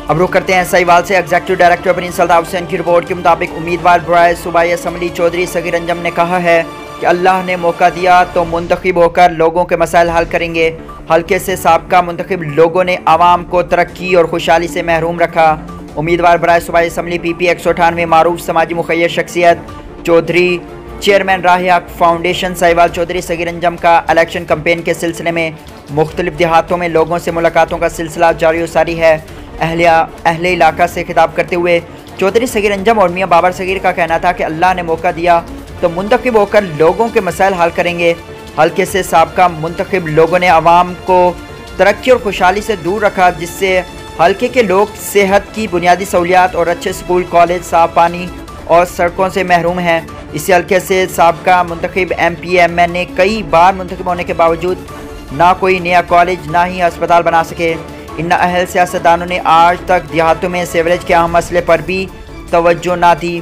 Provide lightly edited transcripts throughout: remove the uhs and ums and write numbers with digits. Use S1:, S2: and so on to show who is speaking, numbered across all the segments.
S1: अब रुक करते हैं सहीवाल से। Executive director Prince Altaf Hussain की रिपोर्ट के मुताबिक उम्मीदवार बराए सूबाई असम्बली चौधरी सगीर अंजम ने कहा है कि अल्लाह ने मौका दिया तो मुंतखब होकर लोगों के मसाइल हल करेंगे। हल्के से साबका मुंतखब लोगों ने आवाम को तरक्की और खुशहाली से महरूम रखा। उम्मीदवार बराए सूबाई असम्बली PP 198 मारूफ समाजी मुखैर शख्सियत चौधरी चेयरमैन राह फाउंडेशन सहीवाल चौधरी सगीर अंजम का इलेक्शन कैंपेन के सिलसिले में मुख्तलिफ देहातों में लोगों से मुलाकातों का सिलसिला जारी व सारी है। अहले इलाका से खिताब करते हुए चौधरी सगीर अंजम और मियाँ बाबर सगीर का कहना था कि अल्लाह ने मौका दिया तो मुंतखब होकर लोगों के मसाइल हल करेंगे। हल्के से साबका मुंतखब लोगों ने आवाम को तरक्की और खुशहाली से दूर रखा, जिससे हल्के के लोग सेहत की बुनियादी सहूलियात और अच्छे स्कूल कॉलेज साफ पानी और सड़कों से महरूम हैं। इसी हल्के से साबका मुंतखब MP MN कई बार मुंतखब होने के बावजूद ना कोई नया कॉलेज ना ही अस्पताल बना सके। इन अहल सियासतदानों ने आज तक देहातों में सीवरेज के अहम मसले पर भी तवज्जो ना दी।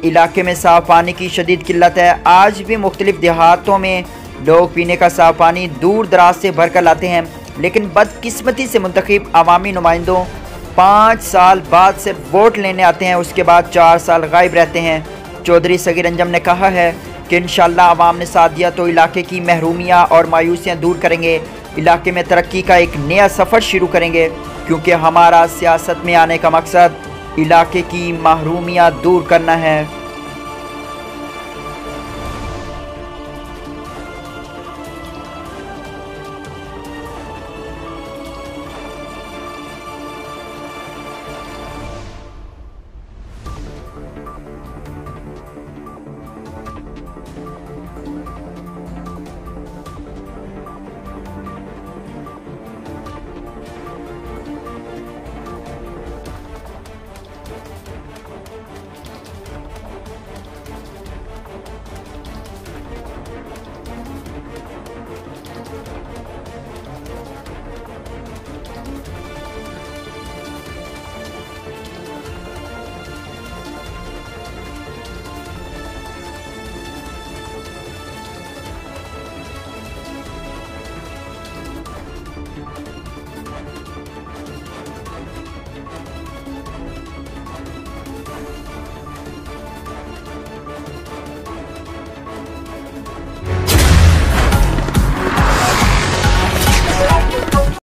S1: इलाके में साफ़ पानी की शदीद किल्लत है। आज भी मुख्तलिफ देहातों में लोग पीने का साफ़ पानी दूर दराज से भर कर लाते हैं, लेकिन बदकिस्मती से मुंतखब अवामी नुमाइंदों 5 साल बाद सिर्फ वोट लेने आते हैं, उसके बाद 4 साल गायब रहते हैं। चौधरी सगीर अंजम ने कहा है कि इंशाअल्लाह अवाम ने साथ दिया तो इलाके की महरूमियाँ और मायूसियाँ दूर करेंगे, इलाके में तरक्की का एक नया सफ़र शुरू करेंगे, क्योंकि हमारा सियासत में आने का मकसद इलाके की महरूमियाँ दूर करना है।